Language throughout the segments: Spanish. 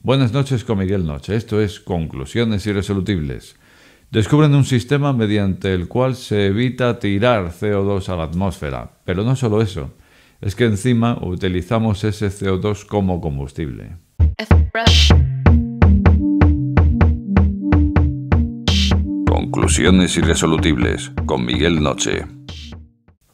Buenas noches con Miguel Noche. Esto es Conclusiones Irresolubles. Descubren un sistema mediante el cual se evita tirar CO2 a la atmósfera. Pero no solo eso, es que encima utilizamos ese CO2 como combustible. Conclusiones Irresolubles con Miguel Noche.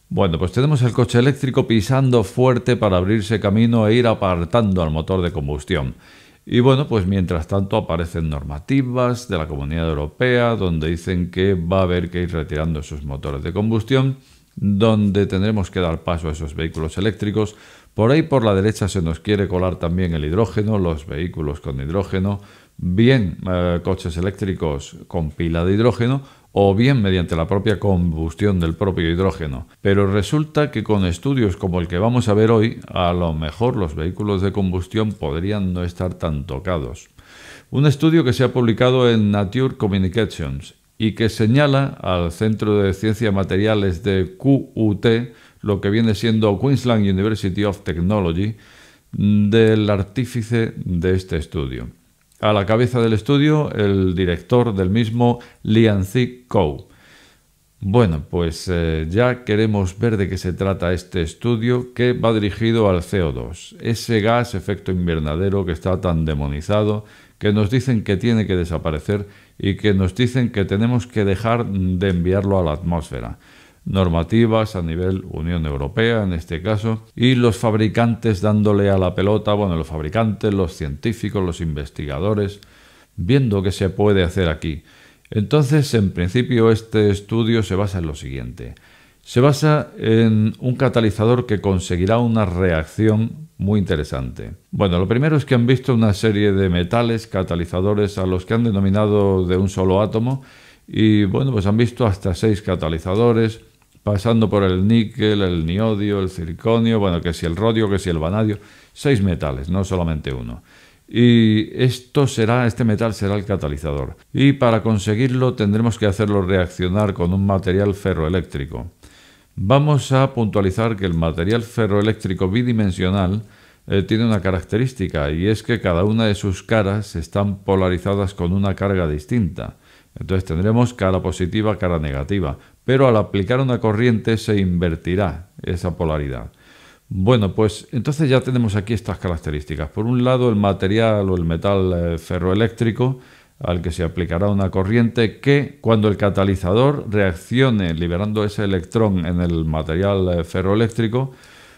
Bueno, pues tenemos el coche eléctrico pisando fuerte para abrirse camino e ir apartando al motor de combustión. Y bueno, pues mientras tanto aparecen normativas de la Comunidad Europea donde dicen que va a haber que ir retirando esos motores de combustión, donde tendremos que dar paso a esos vehículos eléctricos. Por ahí por la derecha se nos quiere colar también el hidrógeno, los vehículos con hidrógeno, bien coches eléctricos con pila de hidrógeno o bien mediante la propia combustión del propio hidrógeno. Pero resulta que con estudios como el que vamos a ver hoy, a lo mejor los vehículos de combustión podrían no estar tan tocados. Un estudio que se ha publicado en Nature Communications y que señala al Centro de Ciencias Materiales de QUT, lo que viene siendo Queensland University of Technology, del artífice de este estudio. A la cabeza del estudio, el director del mismo, Lian-Zi Kou. Bueno, pues ya queremos ver de qué se trata este estudio que va dirigido al CO2, ese gas efecto invernadero que está tan demonizado, que nos dicen que tiene que desaparecer y que nos dicen que tenemos que dejar de enviarlo a la atmósfera. Normativas a nivel Unión Europea en este caso, y los fabricantes dándole a la pelota, bueno, los fabricantes, los científicos, los investigadores, viendo qué se puede hacer aquí. Entonces, en principio, este estudio se basa en lo siguiente. Se basa en un catalizador que conseguirá una reacción muy interesante. Bueno, lo primero es que han visto una serie de metales catalizadores a los que han denominado de un solo átomo, y bueno, pues han visto hasta 6 catalizadores, pasando por el níquel, el niodio, el circonio, bueno, que si el rodio, que si el vanadio, 6 metales, no solamente uno. Y este metal será el catalizador. Y para conseguirlo tendremos que hacerlo reaccionar con un material ferroeléctrico. Vamos a puntualizar que el material ferroeléctrico bidimensional tiene una característica, y es que cada una de sus caras están polarizadas con una carga distinta. Entonces tendremos cara positiva, cara negativa, pero al aplicar una corriente se invertirá esa polaridad. Bueno, pues entonces ya tenemos aquí estas características. Por un lado, el material o el metal ferroeléctrico al que se aplicará una corriente que, cuando el catalizador reaccione liberando ese electrón en el material ferroeléctrico,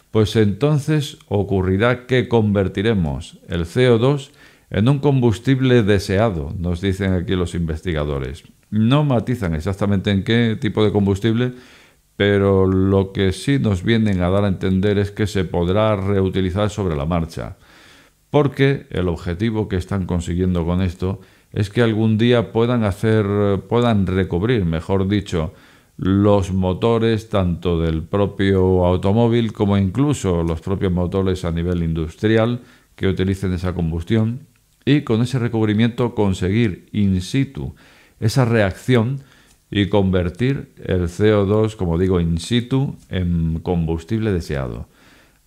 pues entonces ocurrirá que convertiremos el CO2 en un combustible deseado, nos dicen aquí los investigadores. No matizan exactamente en qué tipo de combustible, pero lo que sí nos vienen a dar a entender es que se podrá reutilizar sobre la marcha, porque el objetivo que están consiguiendo con esto es que algún día puedan recubrir, mejor dicho, los motores tanto del propio automóvil como incluso los propios motores a nivel industrial que utilicen esa combustión, y con ese recubrimiento conseguir in situ esa reacción y convertir el CO2, como digo, in situ en combustible deseado.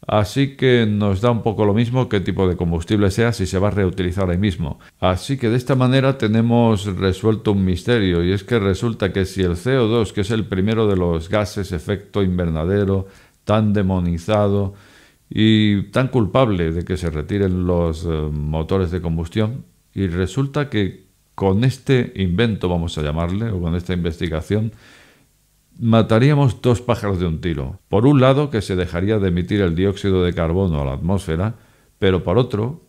Así que nos da un poco lo mismo qué tipo de combustible sea si se va a reutilizar ahí mismo. Así que de esta manera tenemos resuelto un misterio, y es que resulta que si el CO2, que es el primero de los gases efecto invernadero tan demonizado y tan culpable de que se retiren los motores de combustión, y resulta que con este invento, vamos a llamarle, o con esta investigación, mataríamos 2 pájaros de un tiro. Por un lado, que se dejaría de emitir el dióxido de carbono a la atmósfera, pero por otro,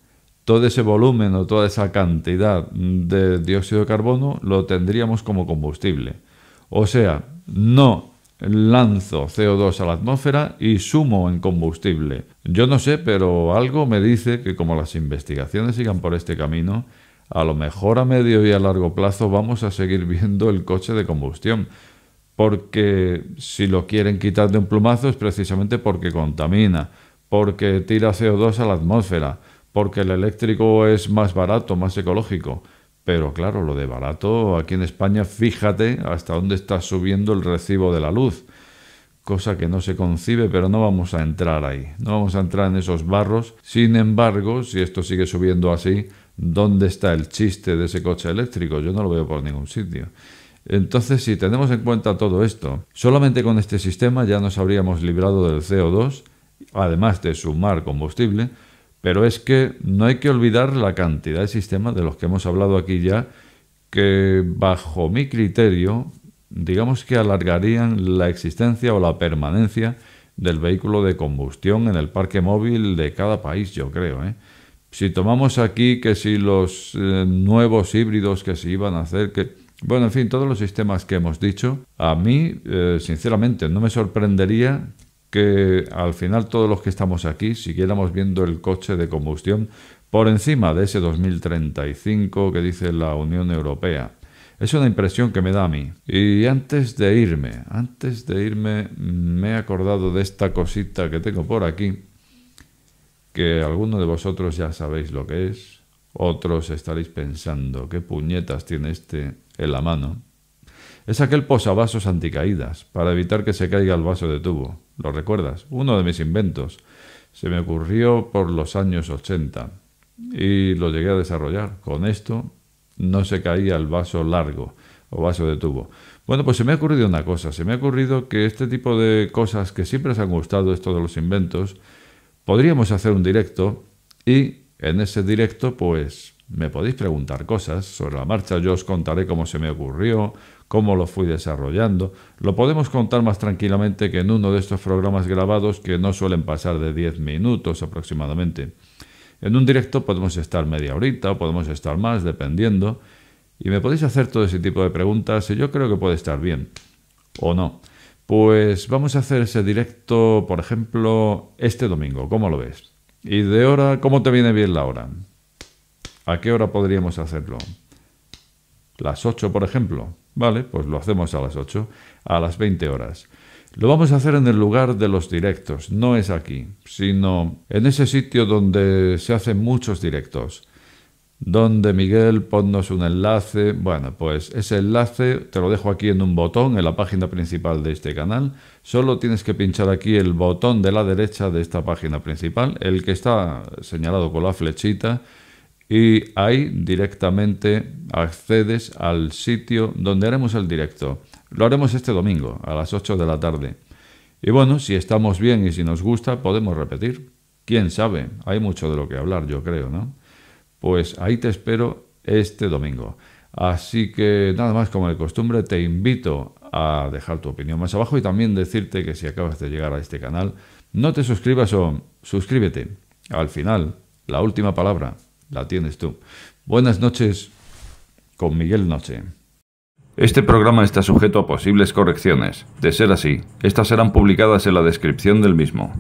todo ese volumen o toda esa cantidad de dióxido de carbono lo tendríamos como combustible. O sea, no lanzo CO2 a la atmósfera y sumo en combustible. Yo no sé, pero algo me dice que como las investigaciones sigan por este camino, a lo mejor a medio y a largo plazo vamos a seguir viendo el coche de combustión. Porque si lo quieren quitar de un plumazo es precisamente porque contamina, porque tira CO2 a la atmósfera, porque el eléctrico es más barato, más ecológico. Pero claro, lo de barato, aquí en España, fíjate hasta dónde está subiendo el recibo de la luz. Cosa que no se concibe, pero no vamos a entrar ahí. No vamos a entrar en esos barros. Sin embargo, si esto sigue subiendo así, ¿Dónde está el chiste de ese coche eléctrico? Yo no lo veo por ningún sitio. Entonces, si tenemos en cuenta todo esto, solamente con este sistema ya nos habríamos librado del CO2, además de sumar combustible, pero es que no hay que olvidar la cantidad de sistemas de los que hemos hablado aquí ya, que bajo mi criterio, digamos que alargarían la existencia o la permanencia del vehículo de combustión en el parque móvil de cada país, yo creo, ¿eh? Si tomamos aquí que si los nuevos híbridos que se iban a hacer, que bueno, en fin, todos los sistemas que hemos dicho, a mí, sinceramente, no me sorprendería que al final todos los que estamos aquí siguiéramos viendo el coche de combustión por encima de ese 2035 que dice la Unión Europea. Es una impresión que me da a mí. Y antes de irme, me he acordado de esta cosita que tengo por aquí, que algunos de vosotros ya sabéis lo que es, otros estaréis pensando, ¿qué puñetas tiene este en la mano? Es aquel posavasos anticaídas, para evitar que se caiga el vaso de tubo. ¿Lo recuerdas? Uno de mis inventos. Se me ocurrió por los años 80 y lo llegué a desarrollar. Con esto no se caía el vaso largo o vaso de tubo. Bueno, pues se me ha ocurrido una cosa. Se me ha ocurrido que este tipo de cosas que siempre os han gustado, esto de los inventos, podríamos hacer un directo y en ese directo pues me podéis preguntar cosas sobre la marcha. Yo os contaré cómo se me ocurrió, cómo lo fui desarrollando. Lo podemos contar más tranquilamente que en uno de estos programas grabados que no suelen pasar de 10 minutos aproximadamente. En un directo podemos estar media horita o podemos estar más, dependiendo. Y me podéis hacer todo ese tipo de preguntas y yo creo que puede estar bien. ¿O no? Pues vamos a hacer ese directo, por ejemplo, este domingo. ¿Cómo lo ves? Y de hora, ¿cómo te viene bien la hora? ¿A qué hora podríamos hacerlo? ¿Las 8, por ejemplo? Vale, pues lo hacemos a las 8, a las 20 horas. Lo vamos a hacer en el lugar de los directos, no es aquí, sino en ese sitio donde se hacen muchos directos. Donde, Miguel, ponnos un enlace. Bueno, pues ese enlace te lo dejo aquí en un botón en la página principal de este canal. Solo tienes que pinchar aquí el botón de la derecha de esta página principal, el que está señalado con la flechita, y ahí directamente accedes al sitio donde haremos el directo. Lo haremos este domingo a las 8 de la tarde. Y bueno, si estamos bien y si nos gusta, podemos repetir. ¿Quién sabe? Hay mucho de lo que hablar, yo creo, ¿no? Pues ahí te espero este domingo. Así que nada más, como de costumbre, te invito a dejar tu opinión más abajo y también decirte que si acabas de llegar a este canal, no te suscribas o suscríbete. Al final, la última palabra la tienes tú. Buenas noches con Miguel Noche. Este programa está sujeto a posibles correcciones. De ser así, estas serán publicadas en la descripción del mismo.